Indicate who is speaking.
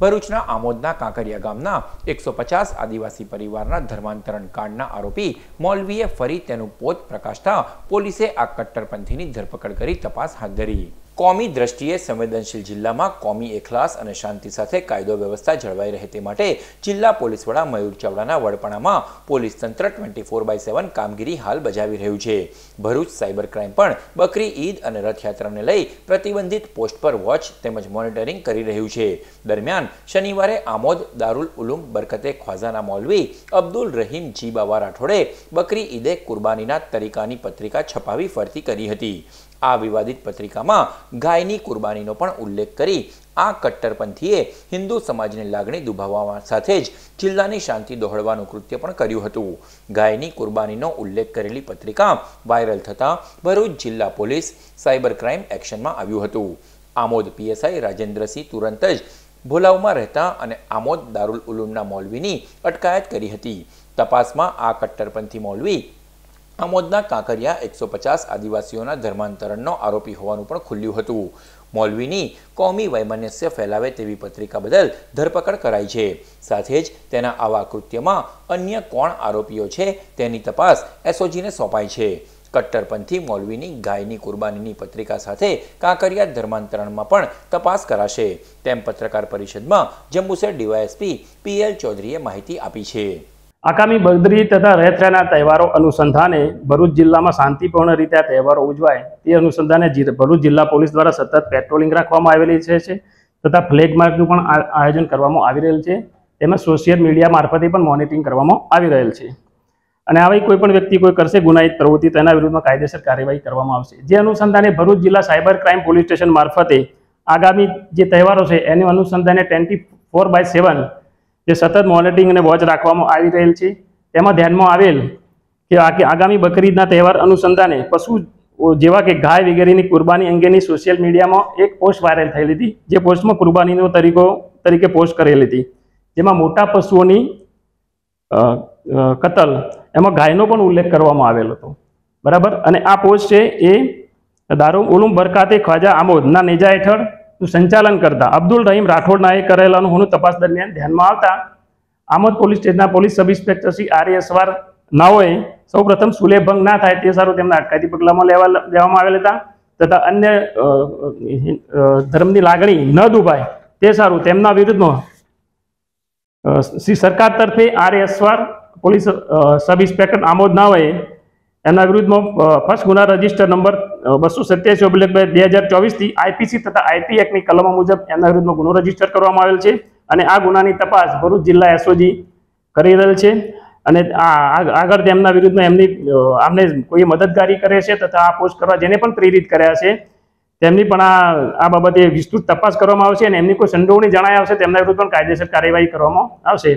Speaker 1: ભરૂચના આમોદના કાંકરિયા ગામના 150 આદિવાસી પરિવારના ધર્માંતરણ કાંડના આરોપી મૌલવીએ ફરી તેનું પોત પ્રકાશતા પોલીસે આ કટ્ટરપંથીની ધરપકડ કરી તપાસ હાથ ધરી। કોમી દ્રષ્ટિએ સંવેદનશીલ જિલ્લામાં કોમી એખલાસ અને શાંતિ સાથે કાયદો વ્યવસ્થા જળવાઈ રહે તે માટે જિલ્લા પોલીસ વડા મયુર ચાવડાના વડપણામાં પોલીસ તંત્ર 24/7 કામગીરી હાલ બજાવી રહ્યું છે। ભરૂચ સાયબર ક્રાઇમ પણ બકરી ઈદ અને રથયાત્રાને લઈ પ્રતિબંધિત પોસ્ટ પર વોચ તેમજ મોનિટરિંગ કરી રહ્યું છે। દરમિયાન શનિવારે આમોદ દારુલ ઉલુમ બરકતે ખ્વાજાના મૌલવી અબ્દુલ રહીમ જી બાવા રાઠોડે બકરી ઈદે કુરબાનીના તરીકાની પત્રિકા છપાવી ફરતી કરી હતી। આ વિવાદિત પત્રિકામાં ગાયની કુરબાનીનો પણ ઉલ્લેખ કરી આ કટ્ટરપંથીએ હિન્દુ સમાજની લાગણી દુભાવવા સાથે જ જિલ્લાની શાંતિ દોહળવાનું કૃત્ય પણ કર્યું હતું। ગાયની કુરબાનીનો ઉલ્લેખ કરેલી પત્રિકા વાયરલ થતાં ભરૂચ જિલ્લા પોલીસ સાયબર ક્રાઇમ એક્શનમાં આવ્યું હતું। આમોદ પીએસઆઈ રાજેન્દ્રસિંહ તુરંત જ ભોલાવમાં રહેતા અને આમોદ દારુલ ઉલુમના મૌલવીની અટકાયત કરી હતી। તપાસમાં આ કટ્ટરપંથી મૌલવી આમોદના કાંકરિયા 150 આદિવાસીઓના ધર્માંતરણનો આરોપી હોવાનું પણ ખુલ્યું હતું। મૌલવીની કોમી વૈમનસ્ય ફેલાવે તેવી પત્રિકા બદલ ધરપકડ કરાઈ છે। સાથે જ તેના આવા કૃત્યમાં અન્ય કોણ આરોપીઓ છે તેની તપાસ એસઓજીને સોંપાઈ છે। કટ્ટરપંથી મૌલવીની ગાયની કુરબાનીની પત્રિકા સાથે કાંકરિયા ધર્માંતરણમાં પણ તપાસ કરાશે તેમ પત્રકાર પરિષદમાં જંબુસર ડીવાયએસપી પીએલ ચૌધરીએ માહિતી આપી છે।
Speaker 2: આગામી બકરી તથા રથયાત્રાના તહેવારો અનુસંધાને ભરૂચ જિલ્લામાં શાંતિપૂર્ણ રીતે આ તહેવારો ઉજવાય તે અનુસંધાને ભરૂચ જિલ્લા પોલીસ દ્વારા સતત પેટ્રોલિંગ રાખવામાં આવેલી છે તથા ફ્લેગ માર્ચનું પણ આયોજન કરવામાં આવી રહેલ છે। તેમજ સોશિયલ મીડિયા મારફતે પણ મોનિટરિંગ કરવામાં આવી રહેલ છે અને આવી કોઈ પણ વ્યક્તિ કોઈ કરશે ગુનાહિત પ્રવૃત્તિ તેના વિરુદ્ધમાં કાયદેસર કાર્યવાહી કરવામાં આવશે। જે અનુસંધાને ભરૂચ જિલ્લા સાયબર ક્રાઇમ પોલીસ સ્ટેશન મારફતે આગામી જે તહેવારો છે એની અનુસંધાને 24/7 જે સતત મોનિટરિંગ અને વોચ રાખવામાં આવી રહેલ છે। તેમાં ધ્યાનમાં આવેલ કે આગામી બકરીદના તહેવાર અનુસંધાને પશુ જેવા કે ગાય વગેરેની કુરબાની અંગેની સોશિયલ મીડિયામાં એક પોસ્ટ વાયરલ થયેલી હતી। જે પોસ્ટમાં કુરબાનીનો તરીકે પોસ્ટ કરેલી હતી, જેમાં મોટા પશુઓની કતલ એમાં ગાયનો પણ ઉલ્લેખ કરવામાં આવેલો હતો, બરાબર। અને આ પોસ્ટ છે એ દારુલ ઉલુમ બરકાતે ખ્વાજા આમોદના નેજા હેઠળ સંચાલન કરતા અબ્દુલ રહીમ રાઠોડનાએ કરેલાનું હોવાનું તપાસ દરમિયાન ધ્યાનમાં આવતા આમોદ પોલીસ સ્ટેશનના પોલીસ સબ ઇન્સ્પેક્ટર શ્રી આરએસવાર નાઓએ સૌપ્રથમ સુલેભંગ ના થાય તે સારું તેમના અટકાયતી પગલામાં લેવામાં આવેલ હતા તથા અન્ય ધર્મની લાગણી ન દુભાય તે સારું તેમના વિરુદ્ધમાં શ્રી સરકાર તરફે આરએસવાર પોલીસ સબ ઇન્સ્પેક્ટર આમોદ નાઓએ એના વિરુદ્ધમાં ફર્સ્ટ ગુના રજિસ્ટર નંબર 287/2024 થી આઈપીસી તથા આઈટી એક્ટની કલમો મુજબ એના વિરુદ્ધમાં ગુનો રજીસ્ટર કરવામાં આવેલ છે અને આ ગુનાની તપાસ ભરૂચ જિલ્લા એસઓજી કરી રહેલ છે અને આગળ તેમના વિરુદ્ધમાં આમને કોઈ મદદગારી કરે છે તથા આ પોસ્ટ કરવા જેને પણ પ્રેરિત કર્યા છે તેમની પણ આ બાબતે વિસ્તૃત તપાસ કરવામાં આવશે અને એમની કોઈ સંડોવણી જણાય આવશે તેમના વિરુદ્ધ પણ કાયદેસર કાર્યવાહી કરવામાં આવશે।